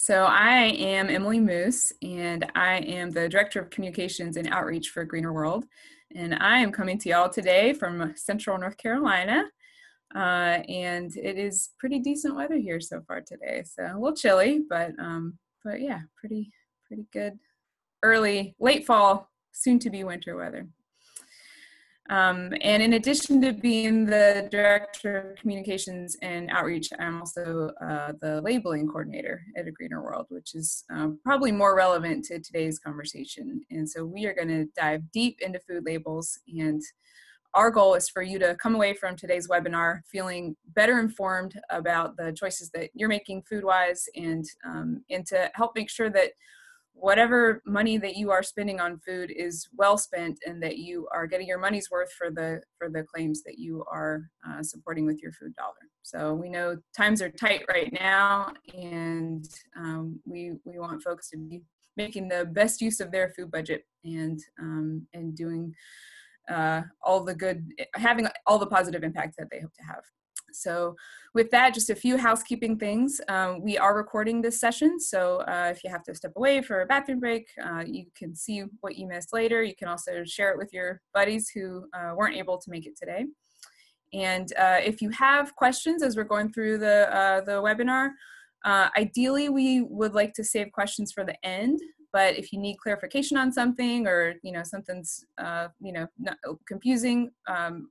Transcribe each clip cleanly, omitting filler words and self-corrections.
So I am Emily Moose, and I am the Director of Communications and Outreach for Greener World. And I am coming to y'all today from Central North Carolina. And it is pretty decent weather here so far today. So a little chilly, but yeah, pretty good. Late fall, soon to be winter weather. And in addition to being the Director of Communications and Outreach, I'm also the labeling coordinator at A Greener World, which is probably more relevant to today's conversation. And so we are going to dive deep into food labels, and our goal is for you to come away from today's webinar feeling better informed about the choices that you're making food-wise, and to help make sure that whatever money that you are spending on food is well spent, and that you are getting your money's worth for the claims that you are supporting with your food dollar. So we know times are tight right now, and we want folks to be making the best use of their food budget, and doing all the good, having all the positive impact that they hope to have. So with that, just a few housekeeping things. We are recording this session, so if you have to step away for a bathroom break, you can see what you missed later. You can also share it with your buddies who weren't able to make it today. And if you have questions as we're going through the webinar, ideally we would like to save questions for the end. But if you need clarification on something, or something's not confusing,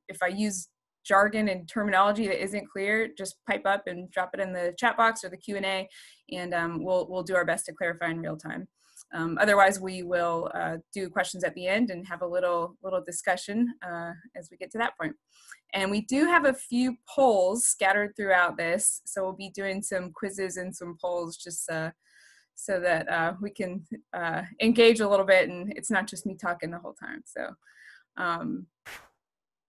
if I use jargon and terminology that isn't clear, just pipe up and drop it in the chat box or the Q&A, and we'll do our best to clarify in real time. Otherwise, we will do questions at the end and have a little discussion as we get to that point. And we do have a few polls scattered throughout this, so we'll be doing some quizzes and some polls just so that we can engage a little bit, and it's not just me talking the whole time.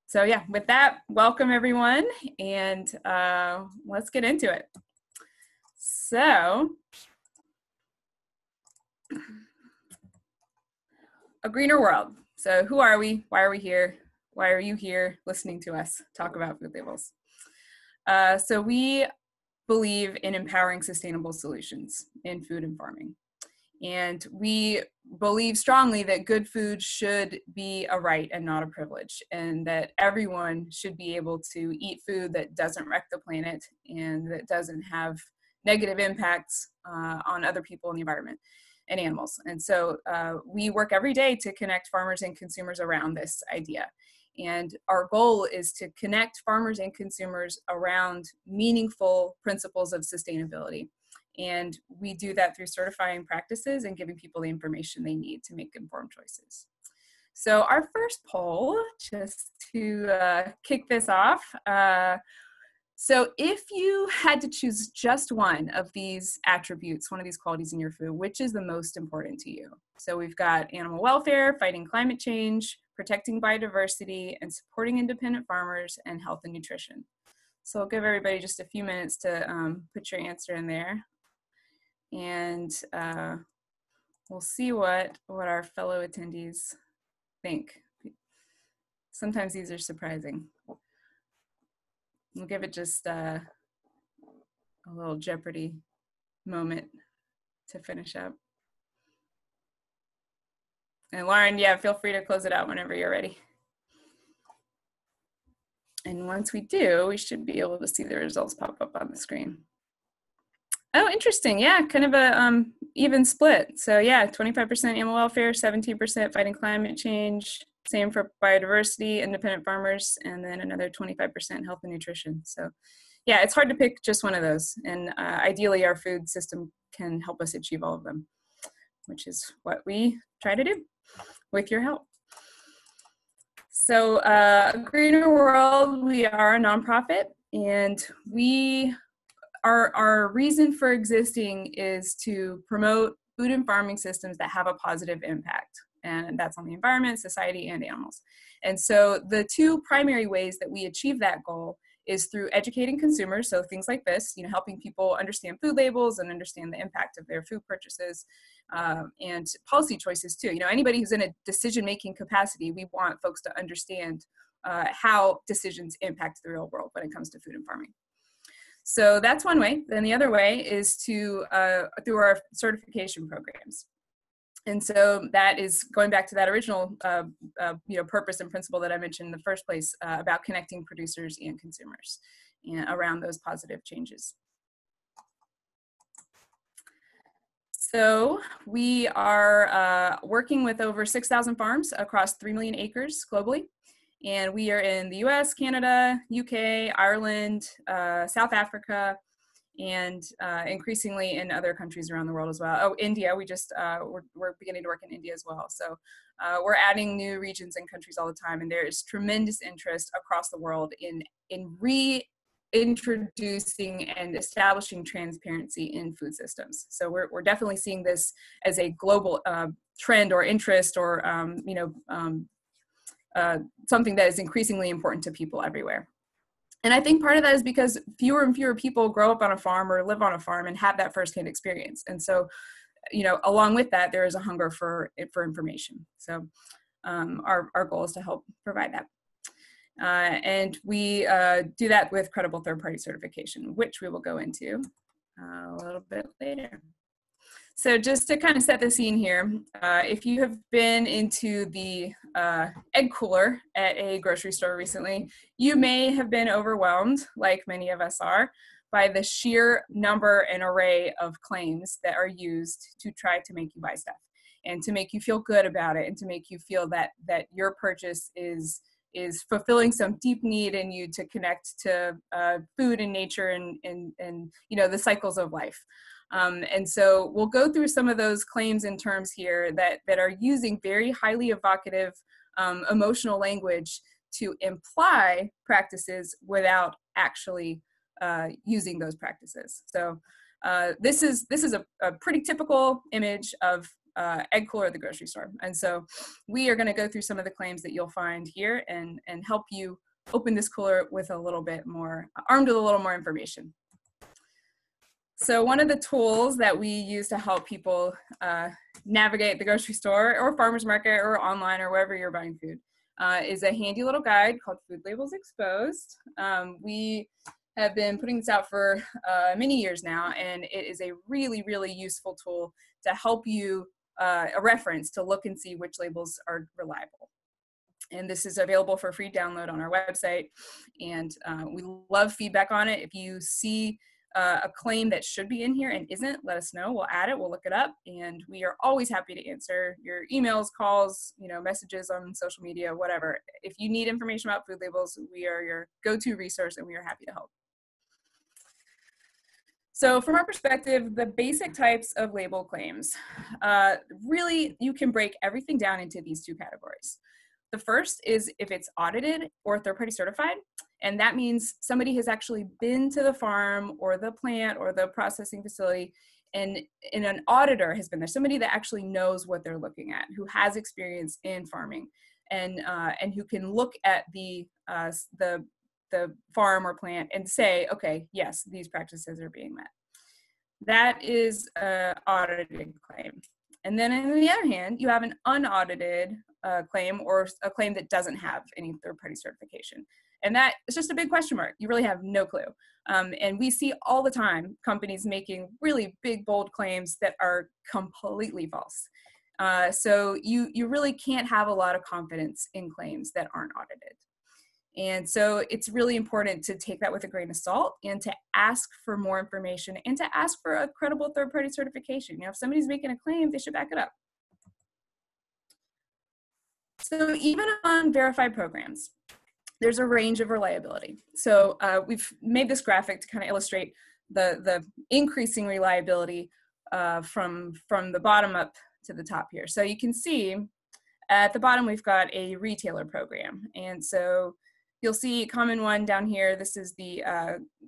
So yeah, with that, welcome everyone, and let's get into it. So, A Greener World. So who are we? Why are we here? Why are you here listening to us talk about food labels? So we believe in empowering sustainable solutions in food and farming. And we believe strongly that good food should be a right and not a privilege, and that everyone should be able to eat food that doesn't wreck the planet and that doesn't have negative impacts on other people in the environment and animals. And so we work every day to connect farmers and consumers around this idea. And our goal is to connect farmers and consumers around meaningful principles of sustainability. And we do that through certifying practices and giving people the information they need to make informed choices. So our first poll, just to kick this off. So if you had to choose just one of these attributes, one of these qualities in your food, which is the most important to you? So we've got animal welfare, fighting climate change, protecting biodiversity, and supporting independent farmers, and health and nutrition. So I'll give everybody just a few minutes to put your answer in there. And we'll see what our fellow attendees think. Sometimes these are surprising. We'll give it just a little Jeopardy moment to finish up. And Lauren, yeah, feel free to close it out whenever you're ready. And once we do, we should be able to see the results pop up on the screen. Oh, interesting. Yeah, kind of a even split. So yeah, 25% animal welfare, 17% fighting climate change, same for biodiversity, independent farmers, and then another 25% health and nutrition. So yeah, it's hard to pick just one of those. And ideally, our food system can help us achieve all of them, which is what we try to do with your help. So Greener World, we are a nonprofit, and our reason for existing is to promote food and farming systems that have a positive impact, and that's on the environment, society, and animals. And so the two primary ways that we achieve that goal is through educating consumers, so things like this, helping people understand food labels and understand the impact of their food purchases, and policy choices too. Anybody who's in a decision-making capacity, we want folks to understand how decisions impact the real world when it comes to food and farming. So that's one way. Then the other way is to through our certification programs. And so that is going back to that original purpose and principle that I mentioned in the first place about connecting producers and consumers around those positive changes. So we are working with over 6,000 farms across 3 million acres globally. And we are in the US, Canada, UK, Ireland, South Africa, and increasingly in other countries around the world as well. Oh, India, we're beginning to work in India as well. So we're adding new regions and countries all the time, and there is tremendous interest across the world in reintroducing and establishing transparency in food systems. So we're definitely seeing this as a global trend or interest or something that is increasingly important to people everywhere. And I think part of that is because fewer and fewer people grow up on a farm or live on a farm and have that firsthand experience. And so, along with that, there is a hunger for information. So our goal is to help provide that. And we do that with credible third-party certification, which we will go into a little bit later. So just to kind of set the scene here, if you have been into the egg cooler at a grocery store recently, you may have been overwhelmed, like many of us are, by the sheer number and array of claims that are used to try to make you buy stuff and to make you feel good about it and to make you feel that your purchase is fulfilling some deep need in you to connect to food and nature and the cycles of life. And so we'll go through some of those claims and terms here that are using very highly evocative emotional language to imply practices without actually using those practices. So this is a pretty typical image of egg cooler at the grocery store. And so we are going to go through some of the claims that you'll find here and help you open this cooler with a little bit more, armed with a little more information. So one of the tools that we use to help people navigate the grocery store or farmer's market or online or wherever you're buying food is a handy little guide called Food Labels Exposed. We have been putting this out for many years now, and it is a really, really useful tool to help you a reference to look and see which labels are reliable. And this is available for free download on our website, and we love feedback on it. If you see a claim that should be in here and isn't, let us know. We'll add it, we'll look it up, and we are always happy to answer your emails, calls, messages on social media, whatever. If you need information about food labels, we are your go-to resource, and we are happy to help. So from our perspective, the basic types of label claims, really you can break everything down into these two categories. The first is if it's audited or third-party certified, and that means somebody has actually been to the farm or the plant or the processing facility, and an auditor has been there, somebody that actually knows what they're looking at, who has experience in farming, and who can look at the farm or plant and say, okay, yes, these practices are being met. That is an audited claim. And then on the other hand, you have an unaudited claim or a claim that doesn't have any third-party certification. And that is just a big question mark. You really have no clue. And we see all the time companies making really big, bold claims that are completely false. So you really can't have a lot of confidence in claims that aren't audited. And so it's really important to take that with a grain of salt and to ask for more information and to ask for a credible third-party certification. If somebody's making a claim, they should back it up. So even on verified programs, there's a range of reliability. So we've made this graphic to kind of illustrate the increasing reliability from the bottom up to the top here. So you can see at the bottom, we've got a retailer program. And so you'll see a common one down here. This is the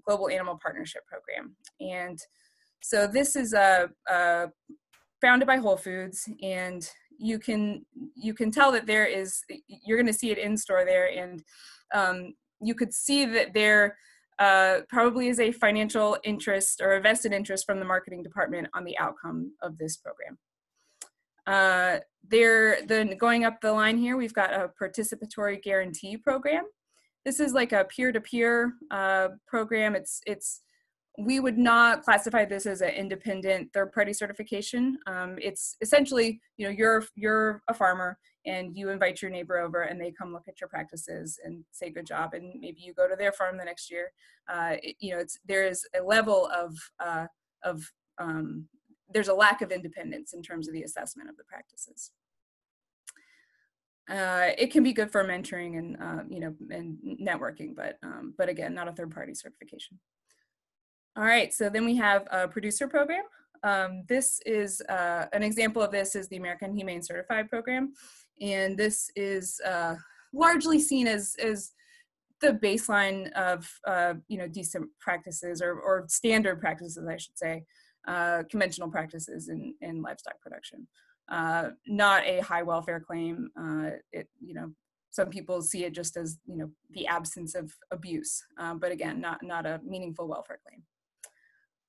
Global Animal Partnership Program. And so this is founded by Whole Foods, and you can tell that you're gonna see it in store there, and you could see that there probably is a financial interest or a vested interest from the marketing department on the outcome of this program. Then going up the line here, we've got a participatory guarantee program. This is like a peer-to-peer program. It's we would not classify this as an independent third-party certification. It's essentially, you know, you're a farmer and you invite your neighbor over and they come look at your practices and say good job, and maybe you go to their farm the next year. You know, there is a level of there's a lack of independence in terms of the assessment of the practices. It can be good for mentoring and you know, and networking, but again, not a third-party certification. All right, so then we have a producer program. This is an example of this is the American Humane Certified Program, and this is largely seen as the baseline of you know, decent practices or standard practices, I should say, conventional practices in livestock production. Not a high welfare claim. You know, some people see it just as, you know, the absence of abuse, but again, not a meaningful welfare claim.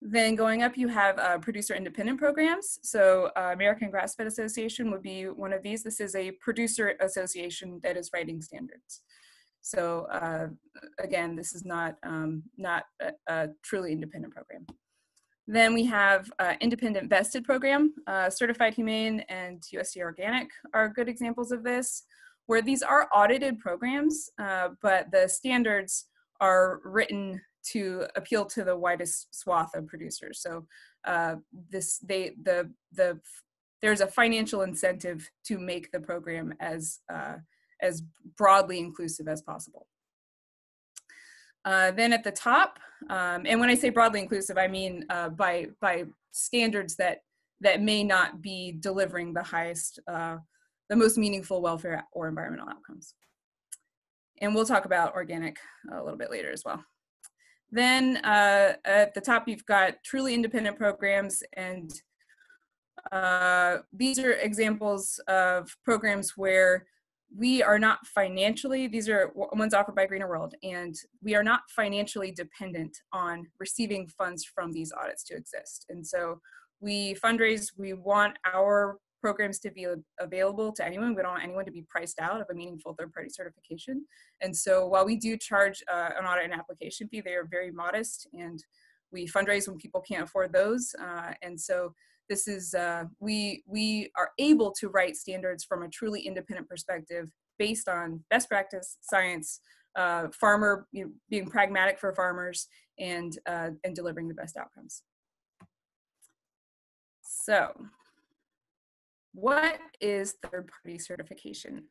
Then going up, you have producer independent programs. So American Grassfed Association would be one of these. This is a producer association that is writing standards. So again, this is not a truly independent program. Then we have independent vested program. Certified Humane and USDA Organic are good examples of this, where these are audited programs, but the standards are written to appeal to the widest swath of producers. So there's a financial incentive to make the program as broadly inclusive as possible. Then at the top, and when I say broadly inclusive, I mean by standards that may not be delivering the highest, the most meaningful welfare or environmental outcomes. And we'll talk about organic a little bit later as well. Then at the top, you've got truly independent programs, and these are examples of programs where we are not financially, these are ones offered by Greener World, and we are not financially dependent on receiving funds from these audits to exist. And so we fundraise, we want our programs to be available to anyone. We don't want anyone to be priced out of a meaningful third-party certification. And so while we do charge an audit and application fee, they are very modest, and we fundraise when people can't afford those. And so this is, we are able to write standards from a truly independent perspective based on best practice, science, farmer, you know, being pragmatic for farmers, and delivering the best outcomes. So what is third-party certification?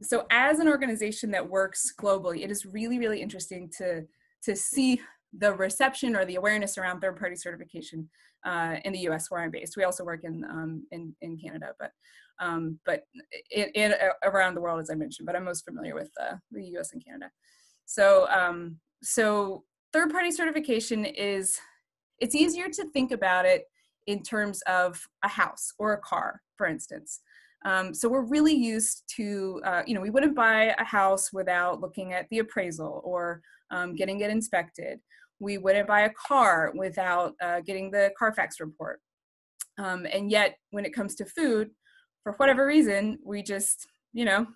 So as an organization that works globally, it is really, really interesting to see the reception or the awareness around third-party certification in the U.S. where I'm based. We also work in Canada, but around the world, as I mentioned. But I'm most familiar with the U.S. and Canada. So so third-party certification is, it's easier to think about it in terms of a house or a car, for instance. So we're really used to, you know, we wouldn't buy a house without looking at the appraisal or getting it inspected. We wouldn't buy a car without getting the Carfax report. And yet, when it comes to food, for whatever reason, we just, you know,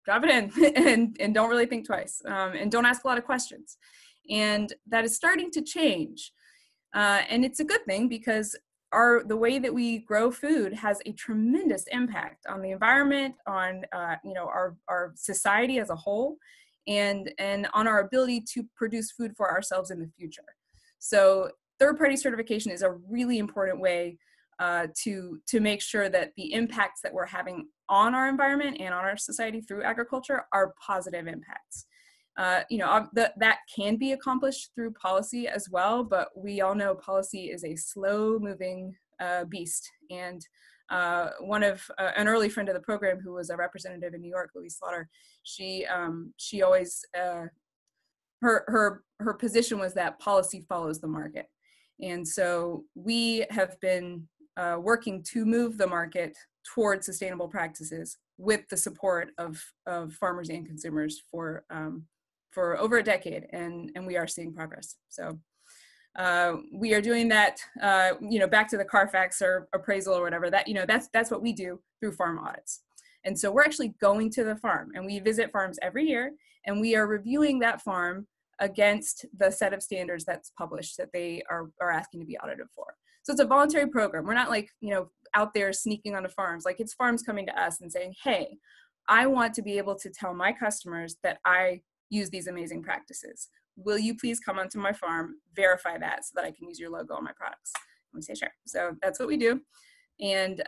drop it in and don't really think twice, and don't ask a lot of questions. And that is starting to change. And it's a good thing, because the way that we grow food has a tremendous impact on the environment, on you know, our society as a whole, and on our ability to produce food for ourselves in the future. So third-party certification is a really important way to make sure that the impacts that we're having on our environment and on our society through agriculture are positive impacts. You know, that can be accomplished through policy as well, but we all know policy is a slow-moving beast. And an early friend of the program, who was a representative in New York, Louise Slaughter, she always her position was that policy follows the market, and so we have been working to move the market towards sustainable practices with the support of farmers and consumers for over a decade, and we are seeing progress. So we are doing that, you know, back to the Carfax or appraisal or whatever, that, you know, that's what we do through farm audits. And so we're actually going to the farm, and we visit farms every year, and we are reviewing that farm against the set of standards that's published that they are asking to be audited for. So it's a voluntary program. We're not like, out there sneaking onto farms. Like, it's farms coming to us and saying, hey, I want to be able to tell my customers that I use these amazing practices. Will you please come onto my farm, verify that so that I can use your logo on my products? And we say, sure. So that's what we do. And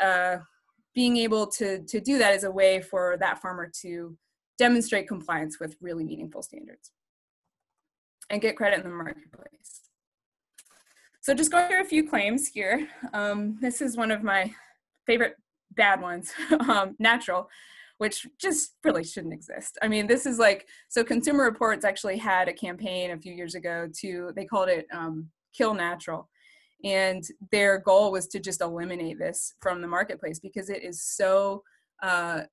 being able to do that is a way for that farmer to demonstrate compliance with really meaningful standards and get credit in the marketplace. So just going through a few claims here. This is one of my favorite bad ones, natural, which just really shouldn't exist. I mean, this is like, so Consumer Reports actually had a campaign a few years ago they called it Kill Natural. And their goal was to just eliminate this from the marketplace because it is so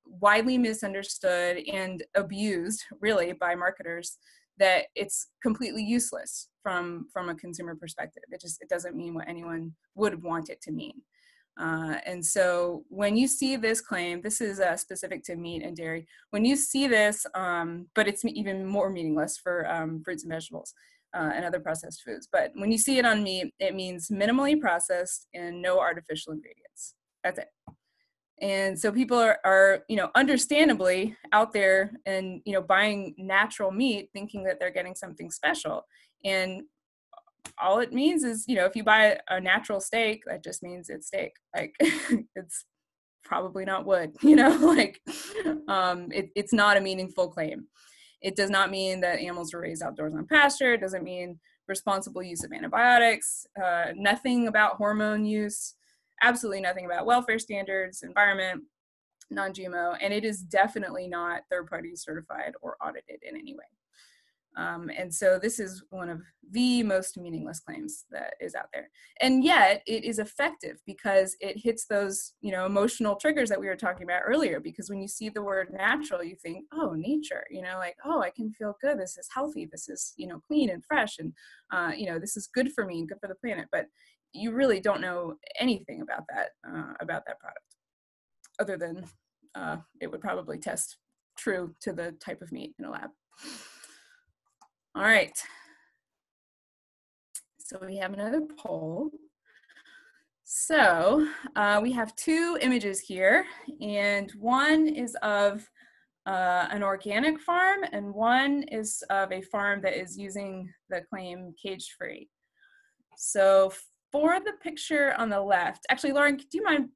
widely misunderstood and abused, really, by marketers that it's completely useless from a consumer perspective. It doesn't mean what anyone would want it to mean. And so when you see this claim, this is specific to meat and dairy. When you see this, but it's even more meaningless for fruits and vegetables and other processed foods. But when you see it on meat, it means minimally processed and no artificial ingredients. That's it. And so people are understandably out there and, buying natural meat thinking that they're getting something special. And all it means is, if you buy a natural steak, that just means it's steak. Like, it's probably not wood, it's not a meaningful claim. It does not mean that animals were raised outdoors on pasture. It doesn't mean responsible use of antibiotics, nothing about hormone use, absolutely nothing about welfare standards, environment, non-GMO, and it is definitely not third-party certified or audited in any way. And so this is one of the most meaningless claims that is out there. And yet it is effective because it hits those, emotional triggers that we were talking about earlier. Because when you see the word natural, you think, oh, nature, like, oh, I can feel good. This is healthy. This is, clean and fresh. And, this is good for me and good for the planet. But you really don't know anything about that product other than it would probably test true to the type of meat in a lab. All right, so we have another poll. So we have two images here, and one is of an organic farm, and one is of a farm that is using the claim cage-free. So for the picture on the left, actually, Lauren, do you mind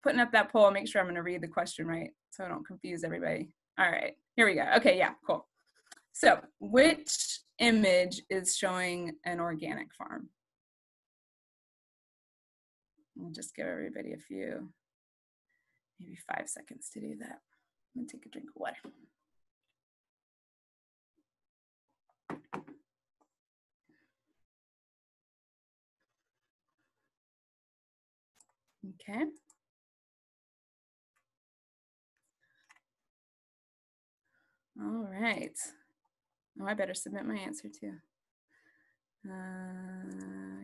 putting up that poll? I'll make sure I'm going to read the question right so I don't confuse everybody. All right, here we go. Okay, yeah, cool. So which image is showing an organic farm? We'll just give everybody a few, maybe 5 seconds to do that. I'm gonna take a drink of water. Okay. All right. Oh, I better submit my answer too.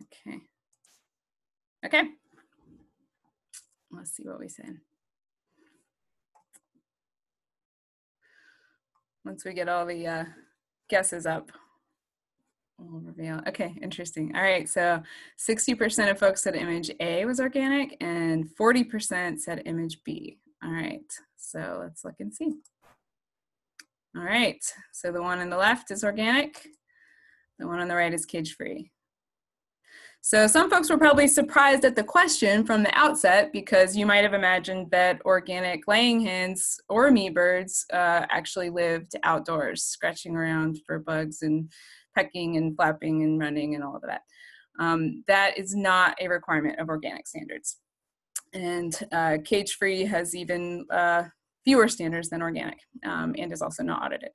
Okay. Okay. Let's see what we said. Once we get all the guesses up, we'll reveal. Okay, interesting. All right, so 60% of folks said image A was organic and 40% said image B. All right, so let's look and see. All right, so the one on the left is organic. The one on the right is cage-free. So some folks were probably surprised at the question from the outset because you might have imagined that organic laying hens or meat birds actually lived outdoors, scratching around for bugs and pecking and flapping and running and all of that. That is not a requirement of organic standards. And cage-free has even fewer standards than organic and is also not audited.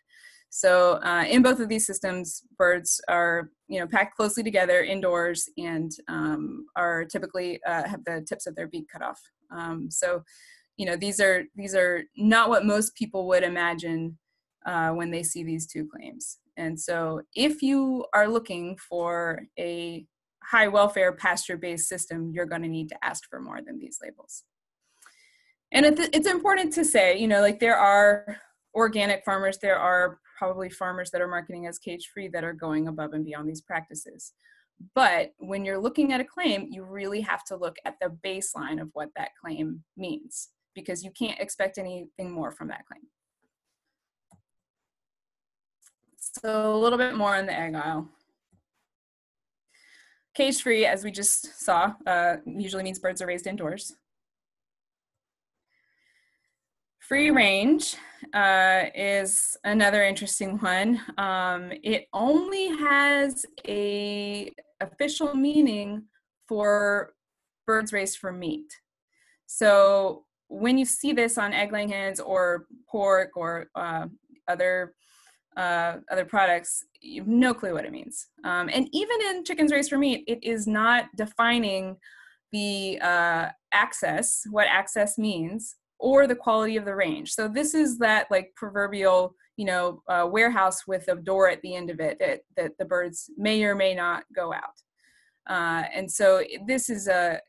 So in both of these systems, birds are packed closely together indoors and are typically have the tips of their beak cut off. So these are not what most people would imagine when they see these two claims. And so if you are looking for a high welfare pasture-based system, you're going to need to ask for more than these labels. And it's important to say, like there are organic farmers, there are probably farmers that are marketing as cage-free that are going above and beyond these practices. But when you're looking at a claim, you really have to look at the baseline of what that claim means, because you can't expect anything more from that claim. So a little bit more on the egg aisle. Cage-free, as we just saw, usually means birds are raised indoors. Free range is another interesting one. It only has an official meaning for birds raised for meat. So when you see this on egg-laying hens or pork or other products, you have no clue what it means. And even in chickens raised for meat, it is not defining the access, what access means, or the quality of the range. So this is that like proverbial, warehouse with a door at the end of it that the birds may or may not go out. And so this is a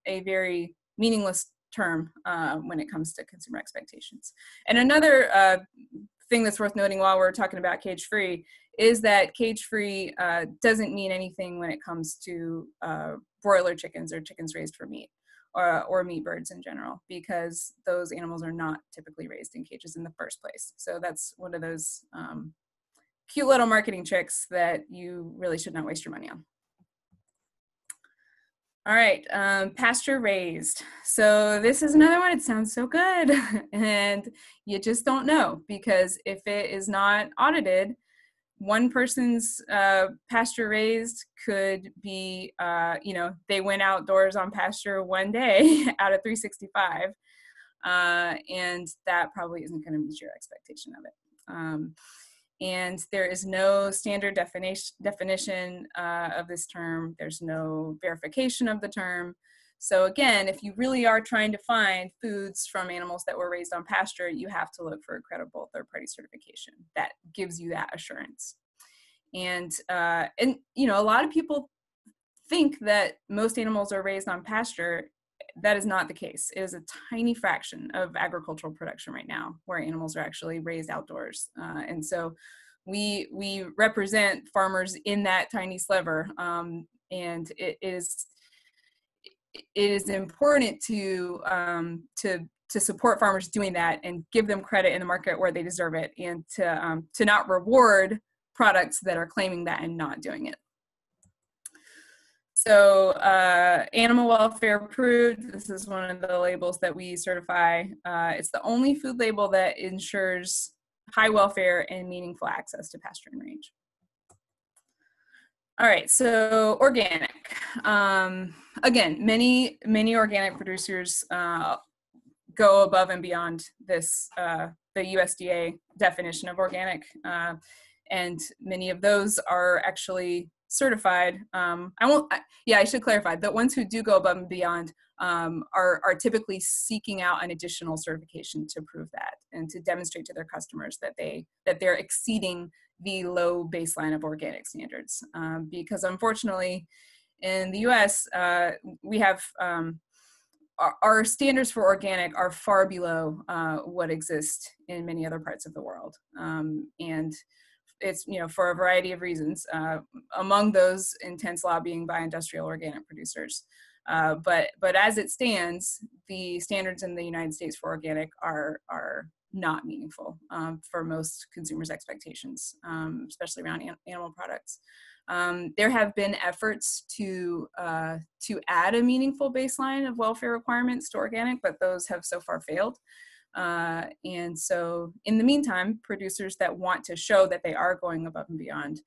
very meaningless term when it comes to consumer expectations. And another thing that's worth noting while we're talking about cage-free is that cage-free doesn't mean anything when it comes to broiler chickens or chickens raised for meat. Or meat birds in general, because those animals are not typically raised in cages in the first place. So that's one of those cute little marketing tricks that you really should not waste your money on. All right, pasture raised. So this is another one. It sounds so good, and you just don't know, because if it is not audited, one person's pasture raised could be, they went outdoors on pasture one day out of 365, and that probably isn't going to meet your expectation of it. And there is no standard definition of this term. There's no verification of the term. So again, if you really are trying to find foods from animals that were raised on pasture, you have to look for a credible third-party certification that gives you that assurance. And a lot of people think that most animals are raised on pasture. That is not the case. It is a tiny fraction of agricultural production right now where animals are actually raised outdoors. And so we represent farmers in that tiny sliver. And it is important to support farmers doing that and give them credit in the market where they deserve it, and to not reward products that are claiming that and not doing it. So animal welfare approved, this is one of the labels that we certify. It's the only food label that ensures high welfare and meaningful access to pasture and range. All right, so organic. Again, many organic producers go above and beyond this, the USDA definition of organic, and many of those are actually certified. I should clarify, the ones who do go above and beyond are typically seeking out an additional certification to prove that and to demonstrate to their customers that they're exceeding the low baseline of organic standards. Because unfortunately, in the US, we have our standards for organic are far below what exists in many other parts of the world. And it's, for a variety of reasons, among those intense lobbying by industrial organic producers. But as it stands, the standards in the United States for organic are not meaningful for most consumers' expectations, especially around animal products. There have been efforts to add a meaningful baseline of welfare requirements to organic, but those have so far failed. And so in the meantime, producers that want to show that they are going above and beyond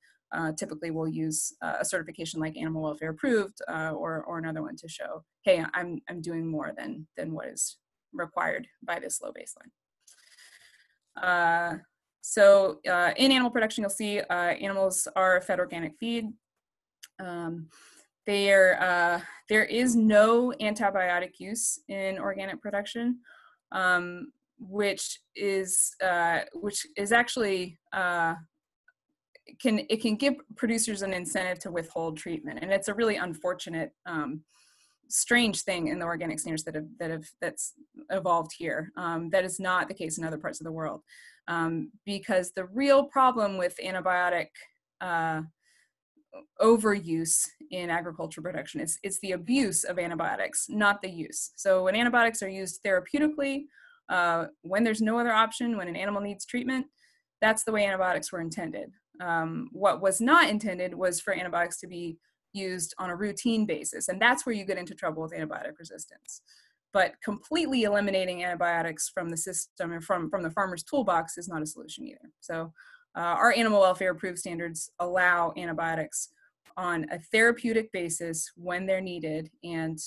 typically will use a certification like Animal Welfare Approved or another one to show, hey, I'm doing more than what is required by this low baseline. So in animal production, you'll see animals are fed organic feed. There is no antibiotic use in organic production, which is actually can give producers an incentive to withhold treatment, and it's a really unfortunate, strange thing in the organic standards that's evolved here. That is not the case in other parts of the world. because the real problem with antibiotic overuse in agriculture production it's the abuse of antibiotics, not the use. So when antibiotics are used therapeutically, when there's no other option, when an animal needs treatment, that's the way antibiotics were intended. What was not intended was for antibiotics to be used on a routine basis, and that's where you get into trouble with antibiotic resistance. But completely eliminating antibiotics from the system and from the farmer's toolbox is not a solution either. So our animal welfare approved standards allow antibiotics on a therapeutic basis when they're needed, and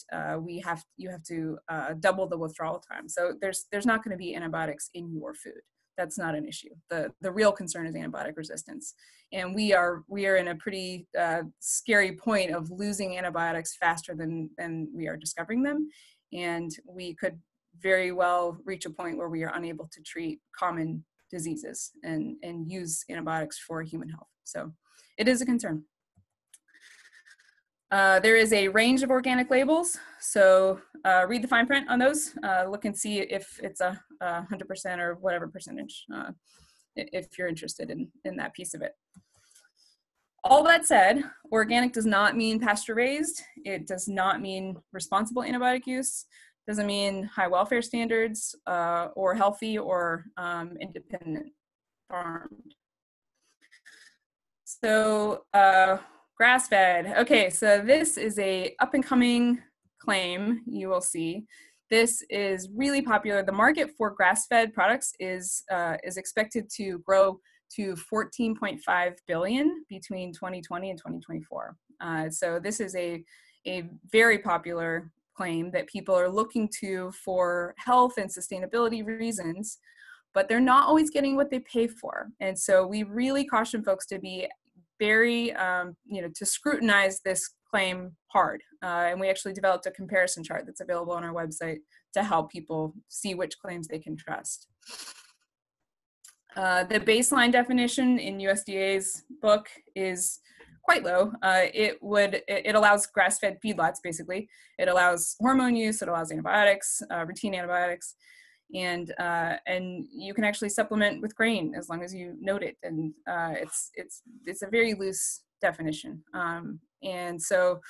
you have to double the withdrawal time. So there's not going to be antibiotics in your food. That's not an issue. The real concern is antibiotic resistance, and we are in a pretty scary point of losing antibiotics faster than we are discovering them, and we could very well reach a point where we are unable to treat common diseases and use antibiotics for human health. So it is a concern. There is a range of organic labels, so read the fine print on those. Look and see if it's 100% or whatever percentage, if you're interested in that piece of it. All that said, organic does not mean pasture raised. It does not mean responsible antibiotic use. It doesn't mean high welfare standards or healthy or independent farmed. So grass-fed. Okay, so this is a up-and-coming claim you will see. This is really popular. The market for grass-fed products is expected to grow to 14.5 billion between 2020 and 2024. So this is a very popular claim that people are looking to for health and sustainability reasons, but they're not always getting what they pay for. And so we really caution folks to be very, to scrutinize this claim hard. And we actually developed a comparison chart that's available on our website to help people see which claims they can trust. The baseline definition in USDA's book is quite low. It allows grass-fed feedlots, basically. It allows hormone use, it allows antibiotics, routine antibiotics, and you can actually supplement with grain as long as you note it. And it's a very loose definition. And so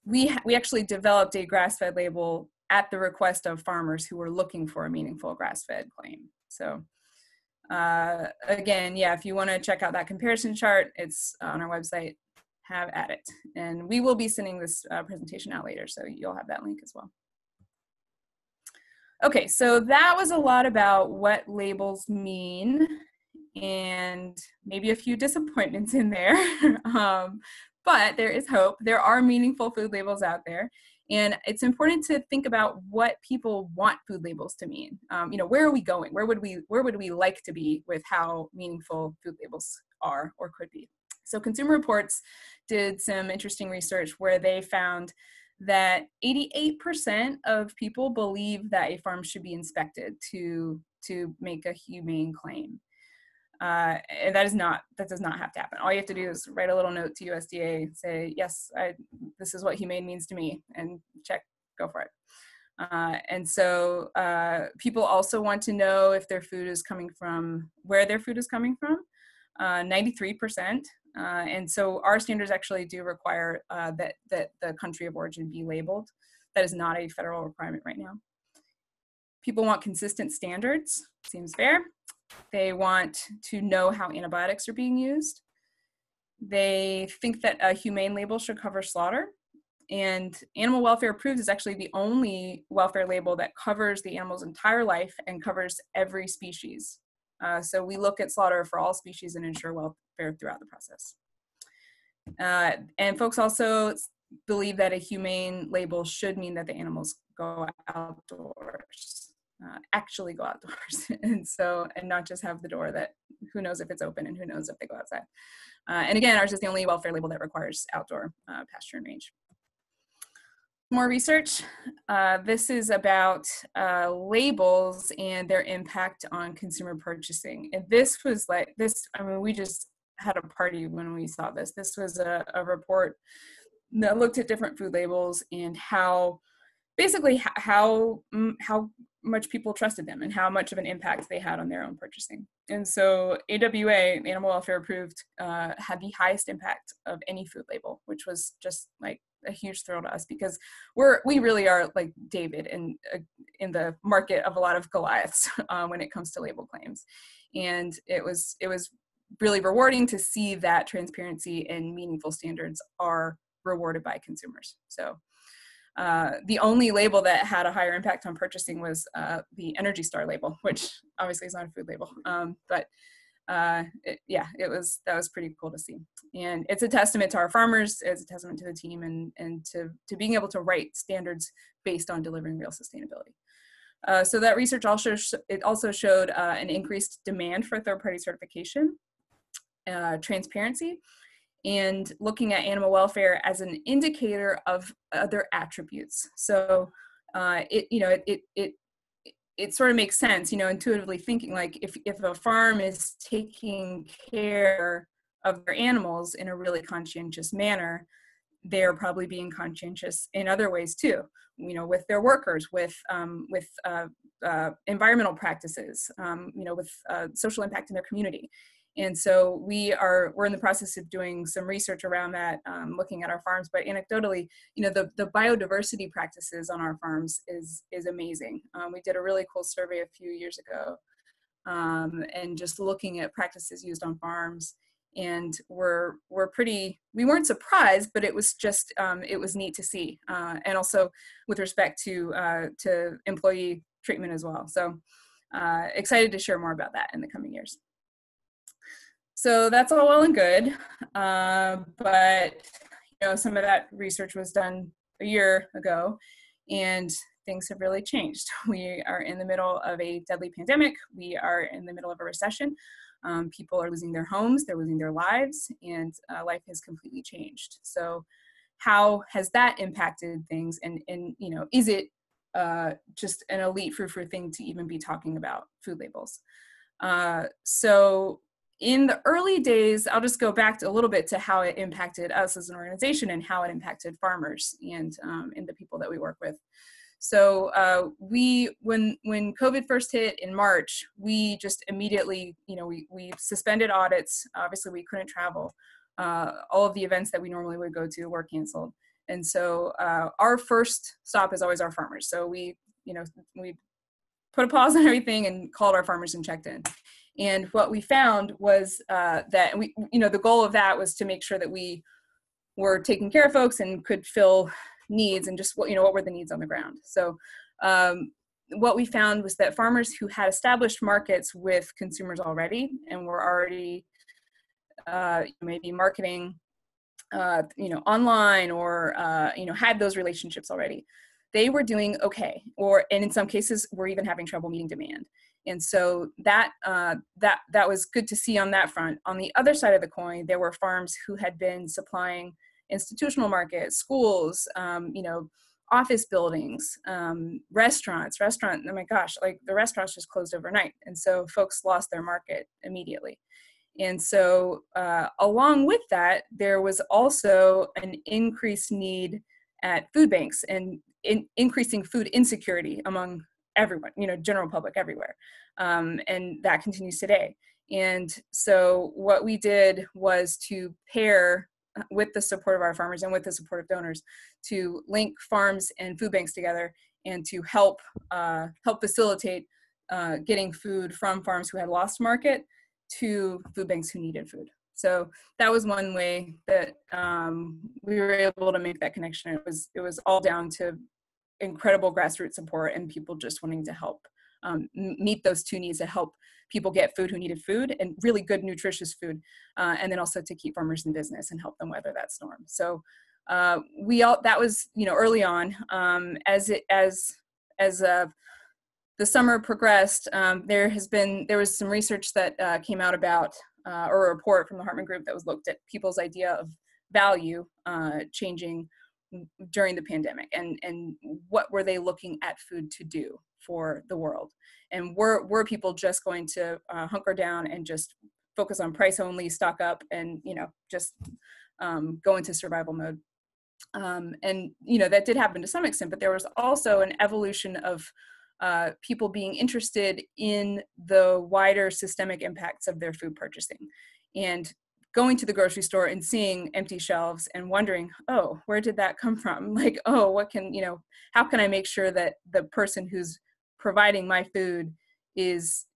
we actually developed a grass-fed label at the request of farmers who were looking for a meaningful grass-fed claim. So again, yeah, if you want to check out that comparison chart, it's on our website. Have at it. And we will be sending this presentation out later, so you'll have that link as well. Okay, so that was a lot about what labels mean and maybe a few disappointments in there. But there is hope. There are meaningful food labels out there. And it's important to think about what people want food labels to mean. Where are we going? Where would we like to be with how meaningful food labels are or could be? So Consumer Reports did some interesting research where they found that 88% of people believe that a farm should be inspected to make a humane claim. And that does not have to happen. All you have to do is write a little note to USDA, say, yes, this is what humane means to me, and check, go for it. And so people also want to know if their food is coming from, where their food is coming from, 93%. And so our standards actually do require that the country of origin be labeled. That is not a federal requirement right now. People want consistent standards, seems fair. They want to know how antibiotics are being used. They think that a humane label should cover slaughter. And Animal Welfare Approved is actually the only welfare label that covers the animal's entire life and covers every species. So we look at slaughter for all species and ensure welfare throughout the process. And folks also believe that a humane label should mean that the animals go outdoors, actually go outdoors, and not just have the door that who knows if it's open and who knows if they go outside. And again, ours is the only welfare label that requires outdoor pasture and range. More research. This is about labels and their impact on consumer purchasing. And this was like this, I mean, we just had a party when we saw this. This was a report that looked at different food labels and how basically how much people trusted them and how much of an impact they had on their own purchasing. And so AWA, Animal Welfare Approved, had the highest impact of any food label, which was just like a huge thrill to us, because we really are like David in the market of a lot of Goliaths when it comes to label claims. And it was really rewarding to see that transparency and meaningful standards are rewarded by consumers. So the only label that had a higher impact on purchasing was the Energy Star label, which obviously is not a food label. That was pretty cool to see. And it's a testament to our farmers, it's a testament to the team, and to being able to write standards based on delivering real sustainability. So that research also showed an increased demand for third-party certification, transparency, and looking at animal welfare as an indicator of other attributes. So it sort of makes sense, intuitively thinking, like if a farm is taking care of their animals in a really conscientious manner, they're probably being conscientious in other ways too, with their workers, with environmental practices, with social impact in their community. And so we're in the process of doing some research around that, looking at our farms. But anecdotally, the biodiversity practices on our farms is amazing. We did a really cool survey a few years ago, and just looking at practices used on farms. And we weren't surprised, but it was just, it was neat to see. And also with respect to employee treatment as well. So excited to share more about that in the coming years. So that's all well and good, but some of that research was done a year ago, and things have really changed. We are in the middle of a deadly pandemic. We are in the middle of a recession. People are losing their homes, they're losing their lives, and life has completely changed. So how has that impacted things? And is it just an elite frou-frou thing to even be talking about food labels? So in the early days, I'll just go back a little bit to how it impacted us as an organization and how it impacted farmers and the people that we work with. So when COVID first hit in March, we just immediately, we suspended audits. Obviously, we couldn't travel. All of the events that we normally would go to were canceled. And so our first stop is always our farmers. So we put a pause on everything and called our farmers and checked in. And what we found was that the goal of that was to make sure that we were taking care of folks and could fill needs and just what were the needs on the ground. So what we found was that farmers who had established markets with consumers already and were already maybe marketing online or had those relationships already, they were doing okay, and in some cases were even having trouble meeting demand. And so that was good to see on that front. On the other side of the coin, there were farms who had been supplying institutional markets, schools, office buildings, restaurants. Oh my gosh, like the restaurants just closed overnight. And so folks lost their market immediately. And so along with that, there was also an increased need at food banks and increasing food insecurity among everyone, general public everywhere. And that continues today. And so what we did was to pair with the support of our farmers and with the support of donors to link farms and food banks together and to help facilitate getting food from farms who had lost market to food banks who needed food. So that was one way that we were able to make that connection. It was all down to incredible grassroots support and people just wanting to help meet those two needs, to help people get food who needed food and really good nutritious food, and then also to keep farmers in business and help them weather that storm. So that was early on. As the summer progressed, there was some research that came out about or a report from the Hartman Group that was looked at people's idea of value changing during the pandemic, and what were they looking at food to do for the world, and were people just going to hunker down and just focus on price only, stock up, and just go into survival mode. And that did happen to some extent, but there was also an evolution of people being interested in the wider systemic impacts of their food purchasing, and going to the grocery store and seeing empty shelves and wondering, oh, where did that come from? Like, oh, what can, how can I make sure that the person who's providing my food is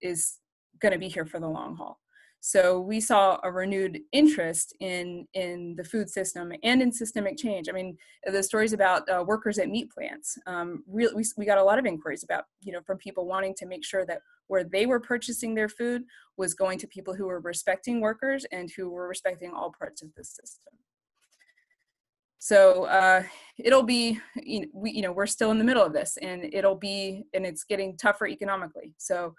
going to be here for the long haul? So we saw a renewed interest in the food system and in systemic change. I mean, the stories about workers at meat plants, we got a lot of inquiries about, from people wanting to make sure that where they were purchasing their food was going to people who were respecting workers and who were respecting all parts of the system. So it'll be, we're still in the middle of this, and it's getting tougher economically. So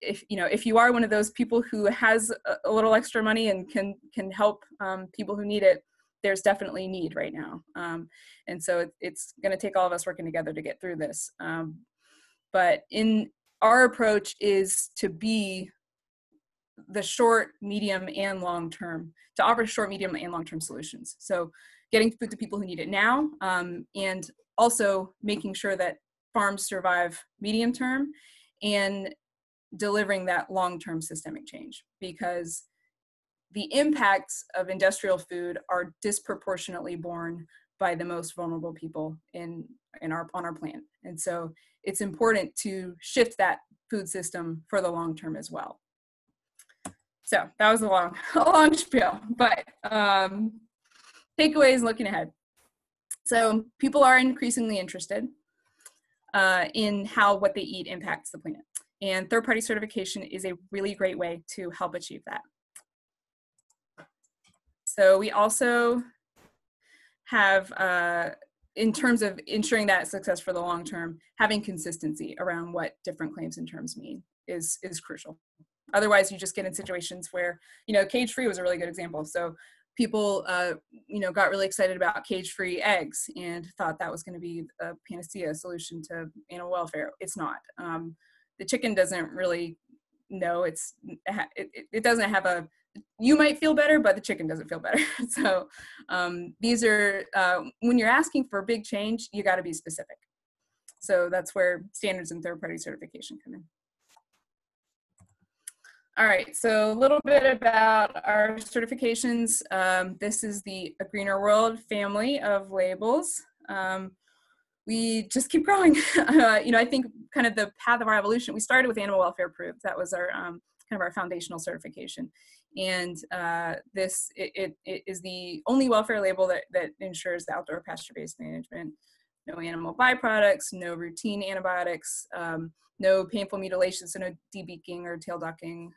if you are one of those people who has a little extra money and can help people who need it, there's definitely need right now. And so it's going to take all of us working together to get through this. But our approach is to be the short, medium, and long term, to offer short, medium, and long term solutions. So getting food to people who need it now, and also making sure that farms survive medium term, and delivering that long-term systemic change, because the impacts of industrial food are disproportionately borne by the most vulnerable people on our planet. And so it's important to shift that food system for the long term as well. So that was a long spiel, but takeaways looking ahead. So people are increasingly interested in how what they eat impacts the planet. And third-party certification is a really great way to help achieve that. So we also have, in terms of ensuring that success for the long term, having consistency around what different claims and terms mean is crucial. Otherwise, you just get in situations where, cage-free was a really good example. So people, got really excited about cage-free eggs and thought that was going to be a panacea solution to animal welfare. It's not. The chicken doesn't really know. It doesn't have you might feel better, but the chicken doesn't feel better. So these are, when you're asking for big change, you got to be specific. So that's where standards and third-party certification come in. All right, so a little bit about our certifications. This is the A Greener World family of labels. We just keep growing. I think kind of the path of our evolution, we started with animal welfare approved. That was our kind of our foundational certification. And this is the only welfare label that ensures the outdoor pasture-based management, no animal byproducts, no routine antibiotics, no painful mutilation, so no debeaking or tail ducking.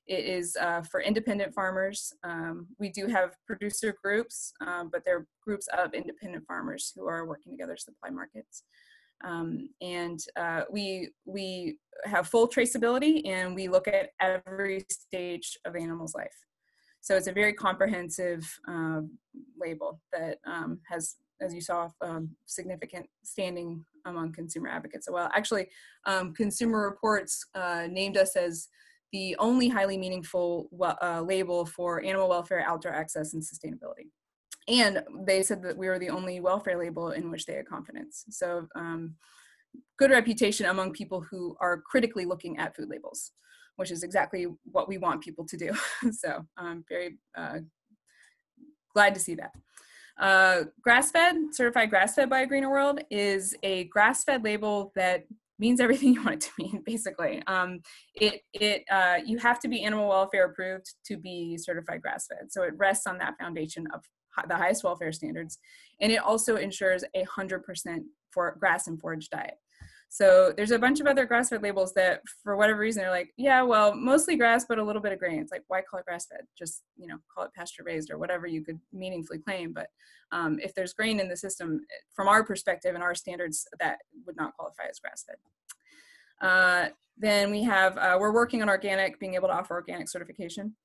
It is for independent farmers. We do have producer groups, but they're groups of independent farmers who are working together to supply markets. We have full traceability, and we look at every stage of the animal's life. So it's a very comprehensive label that has, as you saw, significant standing among consumer advocates. Well, actually, Consumer Reports named us as the only highly meaningful label for animal welfare, outdoor access, and sustainability. And they said that we were the only welfare label in which they had confidence. So good reputation among people who are critically looking at food labels, which is exactly what we want people to do. So I'm very glad to see that. Grass-fed, certified grass-fed by A Greener World, is a grass-fed label that means everything you want it to mean, basically. You have to be animal welfare approved to be certified grass-fed. So it rests on that foundation of the highest welfare standards. And it also ensures 100% for grass and forage diet. So there's a bunch of other grass-fed labels that, for whatever reason, they're like, yeah, well, mostly grass, but a little bit of grain. It's like, why call it grass-fed? Just, call it pasture-raised or whatever you could meaningfully claim. But if there's grain in the system, from our perspective and our standards, that would not qualify as grass-fed. Then we have, we're working on organic, being able to offer organic certification.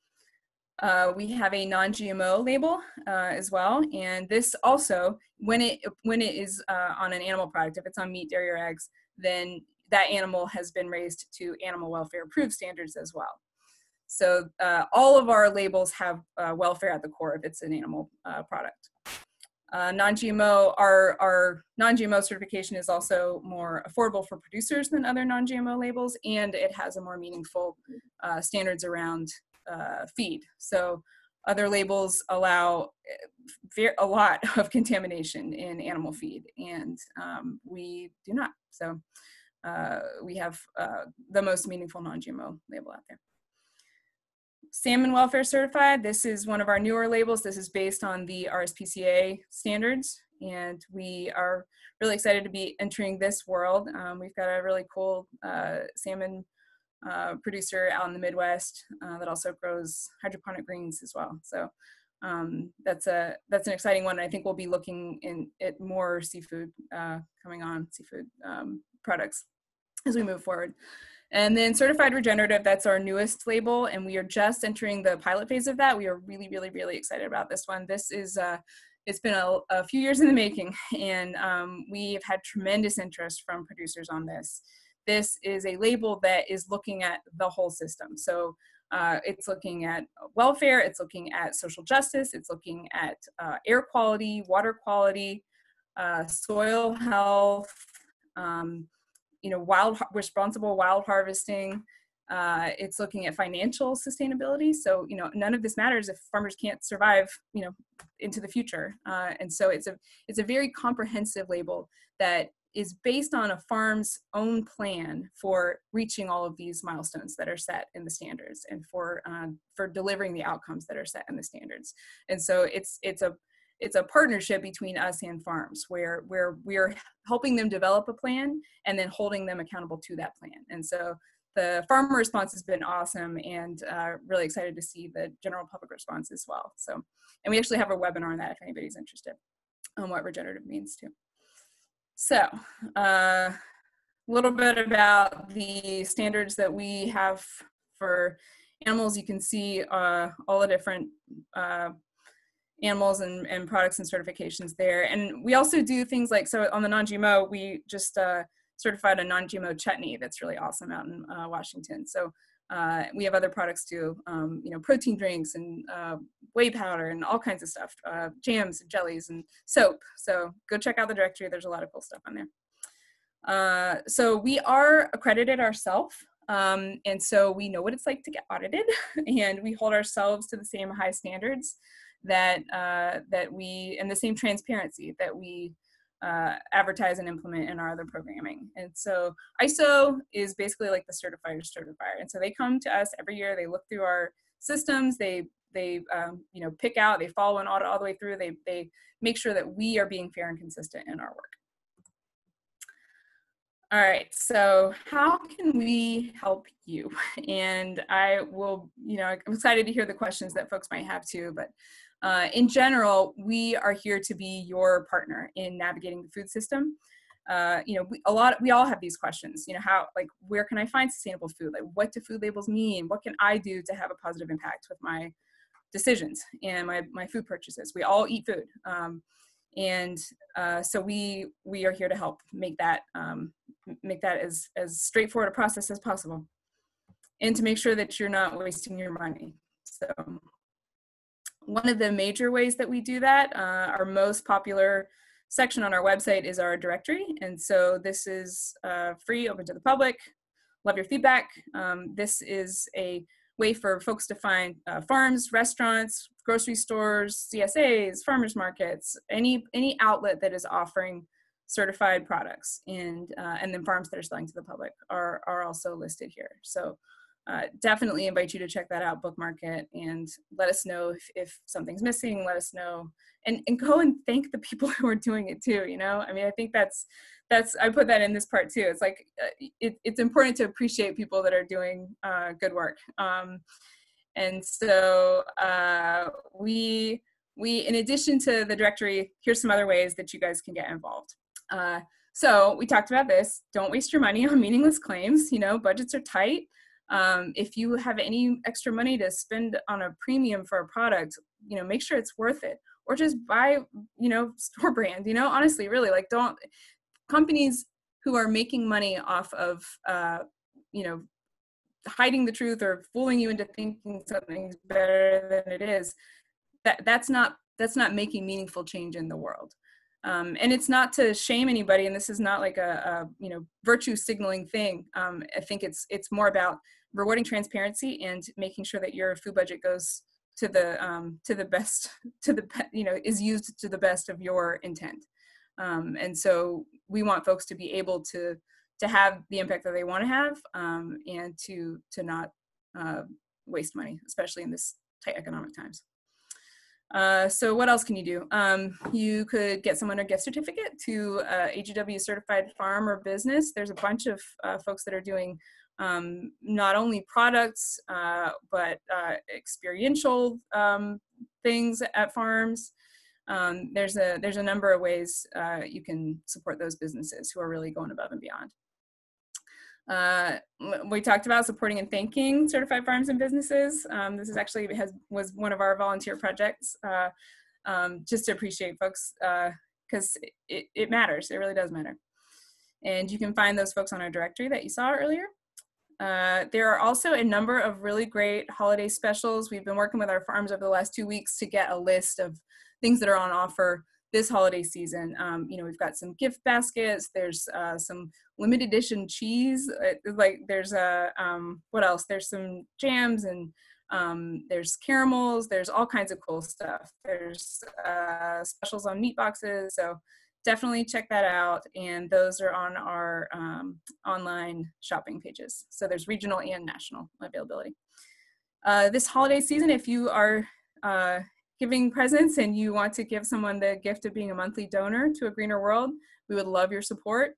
We have a non-GMO label as well, and this also, when it is on an animal product, if it's on meat, dairy, or eggs, then that animal has been raised to animal welfare approved standards as well. So all of our labels have welfare at the core if it's an animal product. Non-GMO, our non-GMO certification is also more affordable for producers than other non-GMO labels, and it has a more meaningful standards around feed. So other labels allow a lot of contamination in animal feed, and we do not. So we have the most meaningful non-GMO label out there. Salmon Welfare Certified, this is one of our newer labels. This is based on the RSPCA standards, and we are really excited to be entering this world. We've got a really cool salmon producer out in the Midwest that also grows hydroponic greens as well. So that's an exciting one. I think we'll be looking at more seafood coming on, seafood products as we move forward. And then Certified Regenerative, that's our newest label, and we are just entering the pilot phase of that. We are really, really, really excited about this one. This is, it's been a few years in the making, and we have had tremendous interest from producers on this. This is a label that is looking at the whole system. So it's looking at welfare, it's looking at social justice, it's looking at air quality, water quality, soil health, responsible wild harvesting. It's looking at financial sustainability. So, none of this matters if farmers can't survive, into the future. And so it's a very comprehensive label that is based on a farm's own plan for reaching all of these milestones that are set in the standards and for delivering the outcomes that are set in the standards. And so it's a partnership between us and farms where we're helping them develop a plan and then holding them accountable to that plan. And so the farmer response has been awesome, and really excited to see the general public response as well. So, and we actually have a webinar on that if anybody's interested on what regenerative means too. So a little bit about the standards that we have for animals. You can see all the different animals and products and certifications there. And we also do things like, so on the non-GMO, we just certified a non-GMO chutney that's really awesome out in Washington. So we have other products too, protein drinks and whey powder and all kinds of stuff, jams and jellies and soap. So go check out the directory. There's a lot of cool stuff on there. So we are accredited ourselves. And so we know what it's like to get audited, and we hold ourselves to the same high standards that we, and the same transparency that we advertise and implement in our other programming. And so ISO is basically like the certifier's certifier. And so they come to us every year, they look through our systems, they pick out, they follow an audit all the way through, they make sure that we are being fair and consistent in our work. All right, so how can we help you? And I will, I'm excited to hear the questions that folks might have too, but in general, we are here to be your partner in navigating the food system. We all have these questions, where can I find sustainable food? Like, what do food labels mean? What can I do to have a positive impact with my decisions and my food purchases? We all eat food. So we are here to help make that as straightforward a process as possible, and to make sure that you're not wasting your money. So one of the major ways that we do that, our most popular section on our website is our directory. And so this is free, open to the public. Love your feedback. This is a way for folks to find farms, restaurants, grocery stores, CSAs, farmers markets, any outlet that is offering certified products, and then farms that are selling to the public are also listed here. So definitely invite you to check that out, bookmark it, and let us know if something's missing. Let us know, and go and thank the people who are doing it too. I think that's I put that in this part too. It's like it's important to appreciate people that are doing good work. And so we in addition to the directory, here's some other ways that you guys can get involved. So we talked about this. Don't waste your money on meaningless claims. Budgets are tight. If you have any extra money to spend on a premium for a product, make sure it's worth it, or just buy, store brand, honestly, really, don't, companies who are making money off of, hiding the truth or fooling you into thinking something's better than it is, that's not making meaningful change in the world. And it's not to shame anybody, and this is not like a virtue signaling thing. I think it's more about rewarding transparency and making sure that your food budget goes to the best, is used to the best of your intent. And so we want folks to be able to have the impact that they want to have, and to not waste money, especially in this tight economic times. So what else can you do? You could get someone a gift certificate to AGW certified farm or business. There's a bunch of folks that are doing not only products, but experiential things at farms. There's a number of ways you can support those businesses who are really going above and beyond. We talked about supporting and thanking certified farms and businesses. This is actually was one of our volunteer projects, just to appreciate folks, because it matters. It really does matter. And you can find those folks on our directory that you saw earlier. There are also a number of really great holiday specials. We've been working with our farms over the last 2 weeks to get a list of things that are on offer this holiday season. We've got some gift baskets. There's some limited edition cheese. There's what else? There's some jams, and there's caramels. There's all kinds of cool stuff. There's specials on meat boxes. So definitely check that out. And those are on our online shopping pages. So there's regional and national availability. This holiday season, if you are giving presents and you want to give someone the gift of being a monthly donor to A Greener World, we would love your support.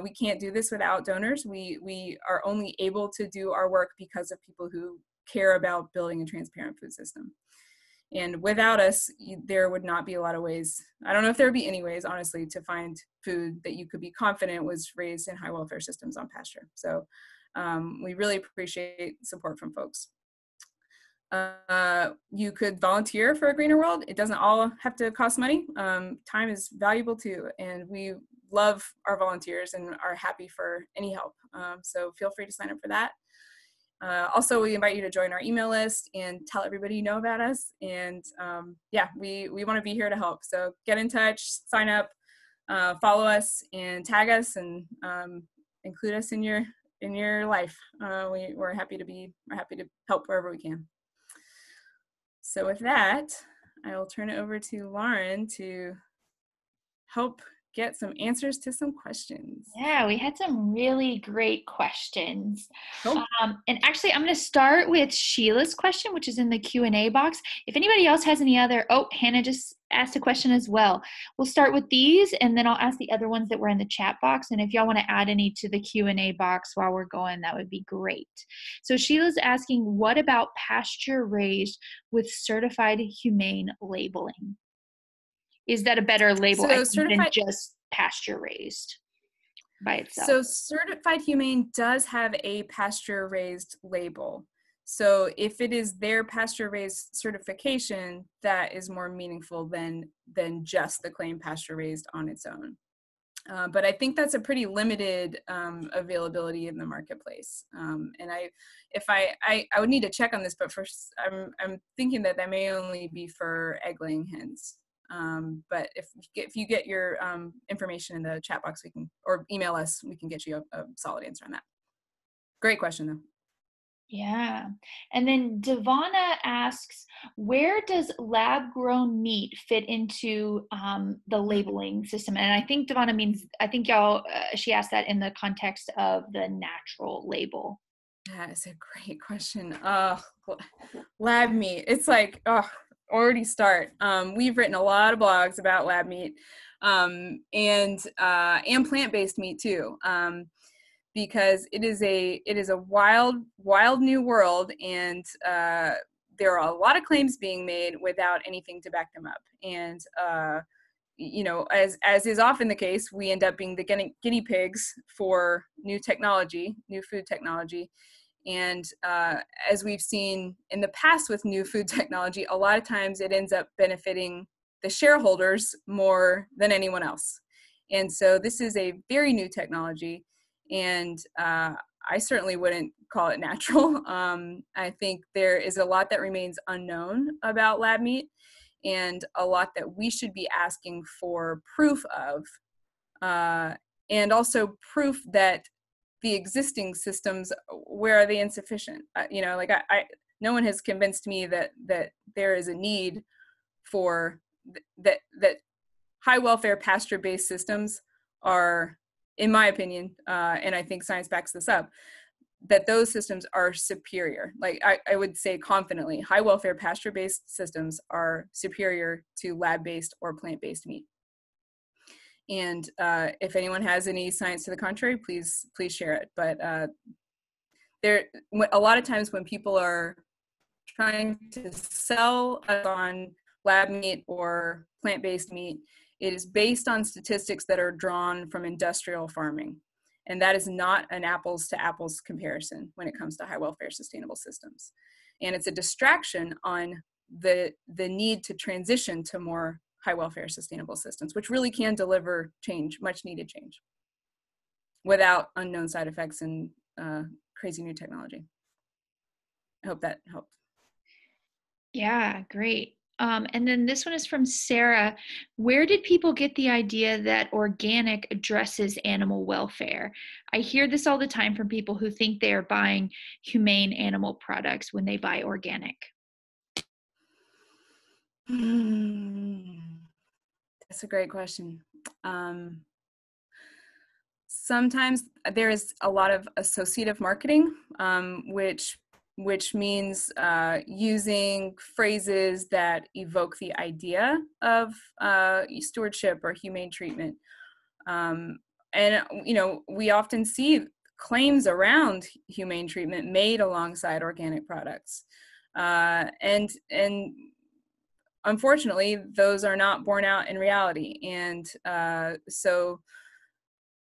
We can't do this without donors. We are only able to do our work because of people who care about building a transparent food system. And without us, there would not be a lot of ways. I don't know if there would be any ways, honestly, to find food that you could be confident was raised in high welfare systems on pasture. So we really appreciate support from folks. You could volunteer for A Greener World. It doesn't all have to cost money. Time is valuable too, and we love our volunteers and are happy for any help. So feel free to sign up for that. Also, we invite you to join our email list and tell everybody you know about us. And we want to be here to help. So get in touch, sign up, follow us, and tag us, and include us in your life. We're happy to help wherever we can. So with that, I will turn it over to Lauren to help get some answers to some questions. Yeah, we had some really great questions. Cool. And actually, I'm going to start with Sheila's question, which is in the Q&A box. If anybody else has any other, Hannah just asked a question as well. We'll start with these, and then I'll ask the other ones that were in the chat box. And if y'all want to add any to the Q&A box while we're going, that would be great. So Sheila's asking, what about pasture raised with certified humane labeling? Is that a better label than just pasture raised by itself? So certified humane does have a pasture raised label. So if it is their pasture raised certification, that is more meaningful than just the claim pasture raised on its own. But I think that's a pretty limited availability in the marketplace. And I would need to check on this, but first I'm thinking that may only be for egg-laying hens. But if you get your information in the chat box, or email us, we can get you a solid answer on that. Great question though. Yeah. And then Devonna asks, where does lab grown meat fit into the labeling system? And I think Devonna means, she asked that in the context of the natural label. That is a great question. Lab meat, it's like, already start. We've written a lot of blogs about lab meat, and plant-based meat too, because it is a wild new world, and there are a lot of claims being made without anything to back them up. And as is often the case, we end up being the guinea pigs for new food technology. And as we've seen in the past with new food technology, a lot of times it ends up benefiting the shareholders more than anyone else. And so this is a very new technology, and I certainly wouldn't call it natural. I think there is a lot that remains unknown about lab meat. and a lot that we should be asking for proof of, and also proof that the existing systems, where are they insufficient? You know, like no one has convinced me that there is a need for that high welfare pasture-based systems are, in my opinion, and I think science backs this up, that those systems are superior. Like I would say confidently, high welfare pasture-based systems are superior to lab-based or plant-based meat. And if anyone has any science to the contrary, please share it. But there, a lot of times when people are trying to sell us on lab meat or plant-based meat, it is based on statistics that are drawn from industrial farming. And that is not an apples to apples comparison when it comes to high welfare sustainable systems. And it's a distraction on the need to transition to more high welfare sustainable systems, which really can deliver change, much needed change, without unknown side effects and crazy new technology. I hope that helped. Yeah, great. And then this one is from Sarah. Where did people get the idea that organic addresses animal welfare? I hear this all the time from people who think they are buying humane animal products when they buy organic. That's a great question. Sometimes there is a lot of associative marketing, which means using phrases that evoke the idea of stewardship or humane treatment. And you know, we often see claims around humane treatment made alongside organic products, and unfortunately, those are not borne out in reality. And so,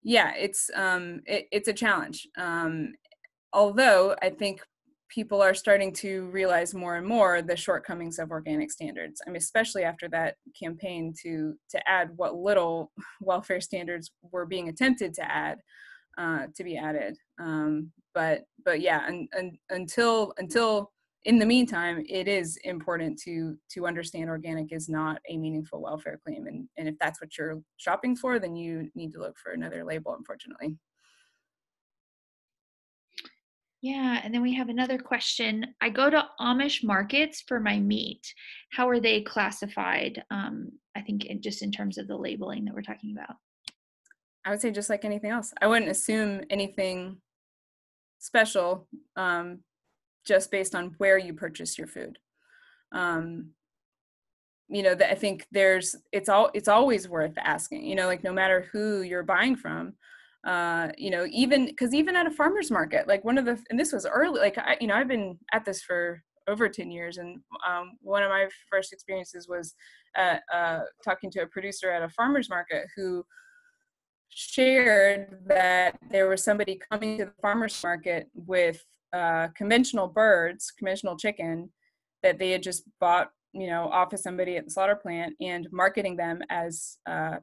yeah, it's a challenge. Although I think people are starting to realize more and more the shortcomings of organic standards. I mean, especially after that campaign to add what little welfare standards were being attempted to add, to be added. But yeah, until in the meantime, it is important to understand organic is not a meaningful welfare claim. And if that's what you're shopping for, then you need to look for another label, unfortunately. Yeah, and then we have another question. I go to Amish markets for my meat. How are they classified? I think just in terms of the labeling that we're talking about. I would say just like anything else. I wouldn't assume anything special just based on where you purchase your food. You know, I think it's always worth asking, you know, like no matter who you're buying from, you know, even at a farmer's market, like and this was early, like I've been at this for over 10 years. And one of my first experiences was talking to a producer at a farmer's market who shared that there was somebody coming to the farmer's market with conventional chicken that they had just bought, you know, off of somebody at the slaughter plant and marketing them as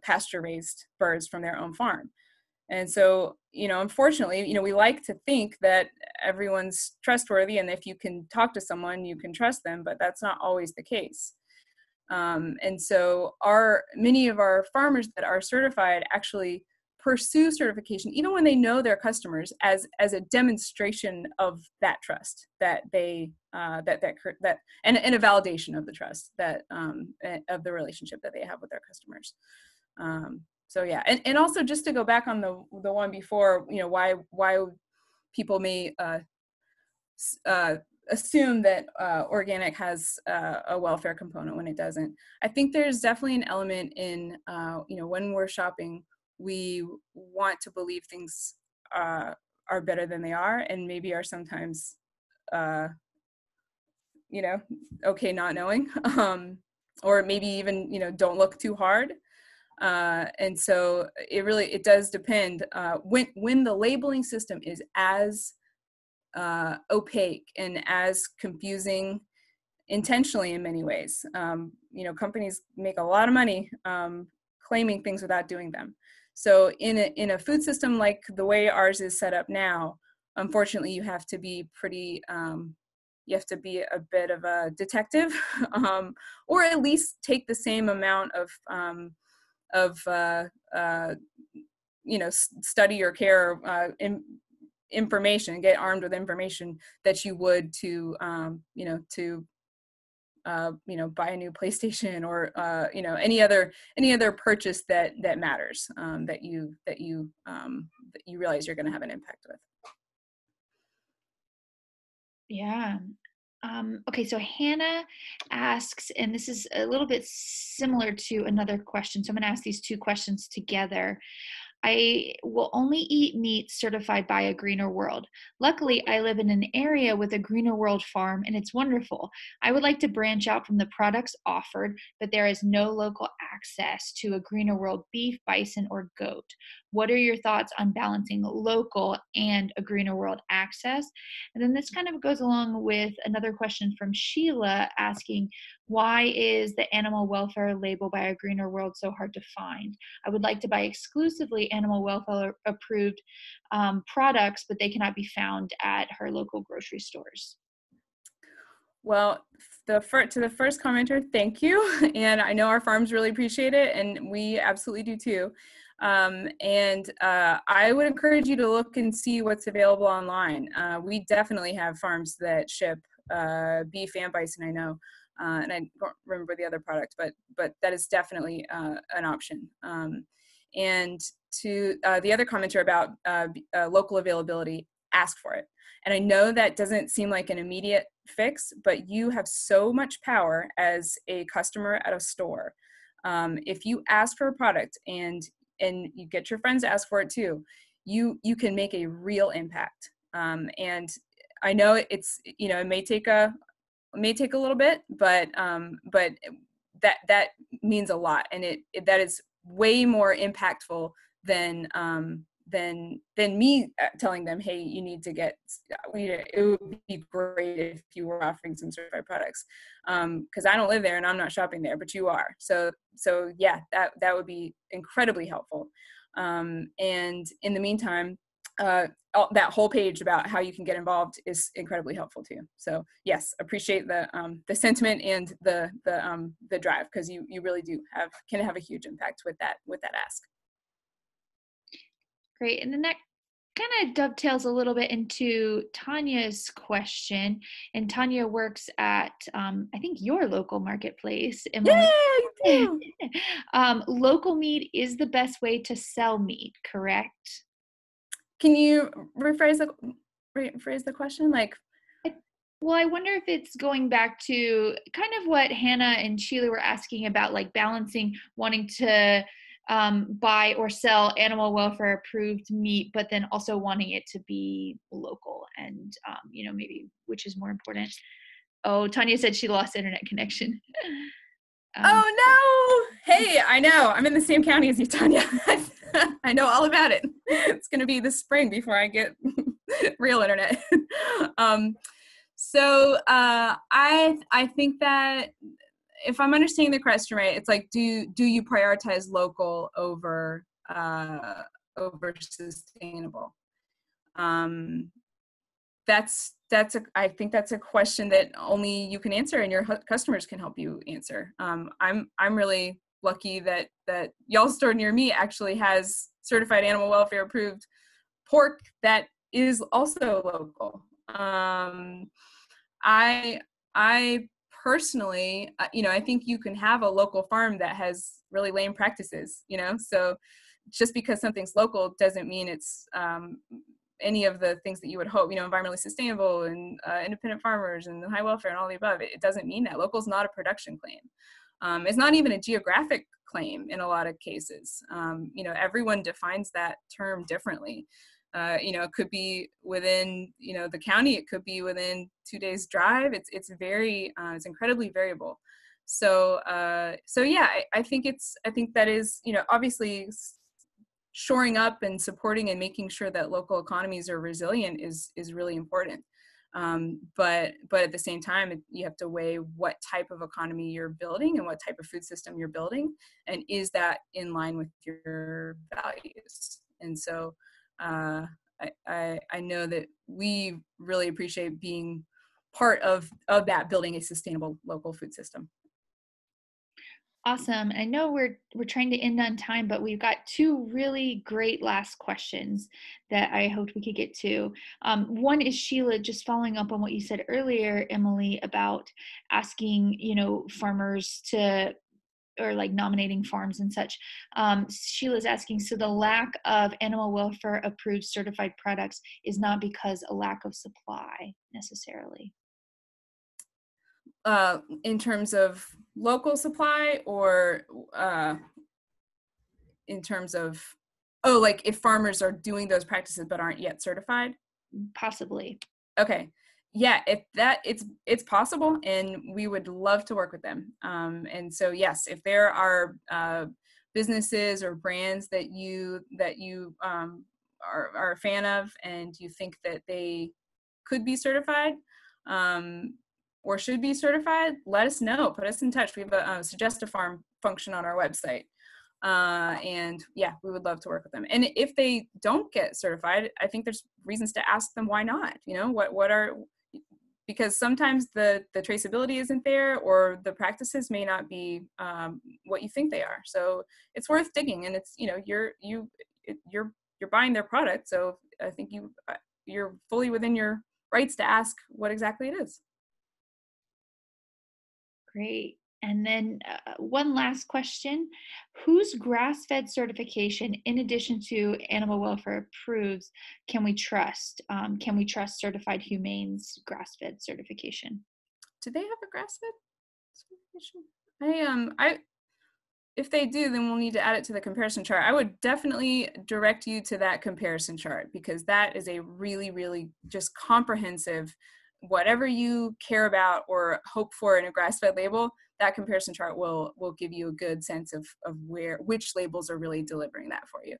pasture raised birds from their own farm. And so, you know, unfortunately, you know, we like to think that everyone's trustworthy and if you can talk to someone, you can trust them, but that's not always the case. And so many of our farmers that are certified actually pursue certification, even when they know their customers, as a demonstration of that trust that they and a validation of the trust that of the relationship that they have with their customers. So yeah, and also just to go back on the one before, you know, why people may assume that organic has a welfare component when it doesn't. I think there's definitely an element in you know, when we're shopping, we want to believe things are better than they are, and maybe are sometimes you know, okay not knowing, or maybe even, you know, don't look too hard. And so it does depend when the labeling system is as opaque and as confusing intentionally in many ways. You know, companies make a lot of money claiming things without doing them. So in a food system like the way ours is set up now, unfortunately, you have to be pretty you have to be a bit of a detective, or at least take the same amount of study or care, information, get armed with information that you would to buy a new PlayStation, or any other purchase that matters, that you realize you're going to have an impact with. Yeah. Okay, so Hannah asks, and this is a little bit similar to another question, so I'm going to ask these two questions together. I will only eat meat certified by a Greener World. Luckily, I live in an area with a Greener World farm, and it's wonderful. I would like to branch out from the products offered, but there is no local access to a Greener World beef, bison, or goat. What are your thoughts on balancing local and a Greener World access? And then this kind of goes along with another question from Sheila asking, why is the animal welfare label by a Greener World so hard to find? I would like to buy exclusively animal welfare approved products, but they cannot be found at her local grocery stores. Well, to the first commenter, thank you. And I know our farms really appreciate it, and we absolutely do too. I would encourage you to look and see what's available online. We definitely have farms that ship beef and bison, I know. And I don't remember the other product, but that is definitely an option. And to the other commenter about local availability, ask for it. And I know that doesn't seem like an immediate fix, but you have so much power as a customer at a store. If you ask for a product and you get your friends to ask for it too, you can make a real impact. And I know it may take a little bit, but that means a lot, and that is way more impactful than me telling them, hey, you need to get, it would be great if you were offering some certified products, because I don't live there and I'm not shopping there, but you are. So yeah, that would be incredibly helpful. And in the meantime, that whole page about how you can get involved is incredibly helpful too. So yes, appreciate the sentiment and the drive, because you really can have a huge impact with that ask. Great. And then that kind of dovetails a little bit into Tanya's question. And Tanya works at, I think, your local marketplace, Emily. Yeah, Local meat is the best way to sell meat, correct? Can you rephrase the question? Well, I wonder if it's going back to kind of what Hannah and Sheila were asking about, like balancing wanting to buy or sell animal welfare approved meat, but then also wanting it to be local, and maybe which is more important. Oh, Tanya said she lost internet connection. Oh no! Hey, I know. I'm in the same county as you, Tanya. I know all about it. It's going to be this spring before I get real internet. So I think that if I'm understanding the question right, it's like, do you prioritize local over sustainable? I think that's a question that only you can answer, and your customers can help you answer. I'm really lucky that y'all's store near me actually has certified animal welfare approved pork that is also local. I personally, I think you can have a local farm that has really lame practices, so just because something's local doesn't mean it's any of the things that you would hope, environmentally sustainable and independent farmers and high welfare and all the above. It doesn't mean that. Local is not a production claim. It's not even a geographic claim in a lot of cases. Everyone defines that term differently. It could be within, the county, it could be within 2 days drive. It's incredibly variable. So yeah, I think that is, obviously shoring up and supporting and making sure that local economies are resilient is really important. But at the same time, you have to weigh what type of economy you're building and what type of food system you're building, and is that in line with your values? And so I know that we really appreciate being part of that, building a sustainable local food system. Awesome. I know we're trying to end on time, but we've got two really great last questions that I hoped we could get to. One is Sheila, just following up on what you said earlier, Emily, about asking, farmers to, or like nominating farms and such. Sheila's asking, so the lack of animal welfare approved certified products is not because a lack of supply necessarily. In terms of local supply, or in terms of, like if farmers are doing those practices but aren't yet certified? Possibly. Okay. Yeah, it's possible, and we would love to work with them. And so yes, if there are businesses or brands that you are a fan of, and you think that they could be certified, or should be certified, let us know. Put us in touch. We have a suggest a farm function on our website. And yeah, we would love to work with them. And if they don't get certified, I think there's reasons to ask them why not. Because sometimes the traceability isn't there, or the practices may not be what you think they are. So it's worth digging, and it's, you're buying their product. So I think you're fully within your rights to ask what exactly it is. Great. And then one last question. Whose grass-fed certification, in addition to animal welfare approves, can we trust? Can we trust Certified Humane's grass-fed certification? Do they have a grass-fed certification? If they do, then we'll need to add it to the comparison chart. I would definitely direct you to that comparison chart, because that is a really, really just comprehensive, whatever you care about or hope for in a grass-fed label, that comparison chart will give you a good sense of which labels are really delivering that for you.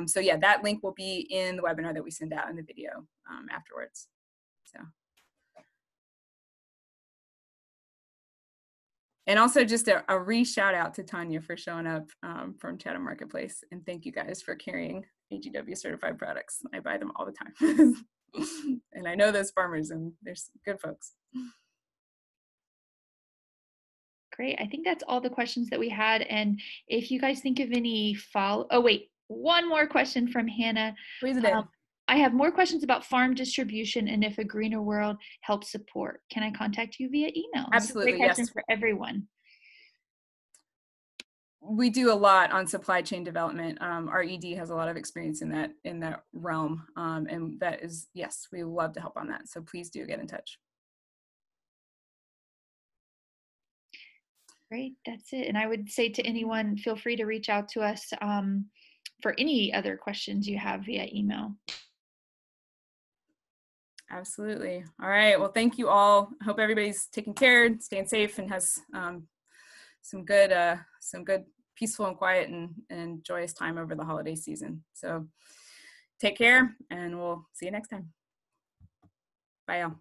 So yeah, that link will be in the webinar that we send out in the video afterwards. So. And also just a re-shout out to Tanya for showing up from Chatham Marketplace. And thank you guys for carrying AGW certified products. I buy them all the time. And I know those farmers, and they're good folks. Great. I think that's all the questions that we had. And if you guys think of any one more question from Hannah. I have more questions about farm distribution and if a greener world helps support. Can I contact you via email? Absolutely, yes. For everyone. We do a lot on supply chain development. Our ED has a lot of experience in that realm, and that is, yes, we love to help on that. So please do get in touch. Great, that's it. And I would say to anyone, feel free to reach out to us for any other questions you have via email. Absolutely. All right. Well, thank you all. I hope everybody's taking care, staying safe, and has some good, peaceful and quiet and joyous time over the holiday season. So take care, and we'll see you next time. Bye, y'all.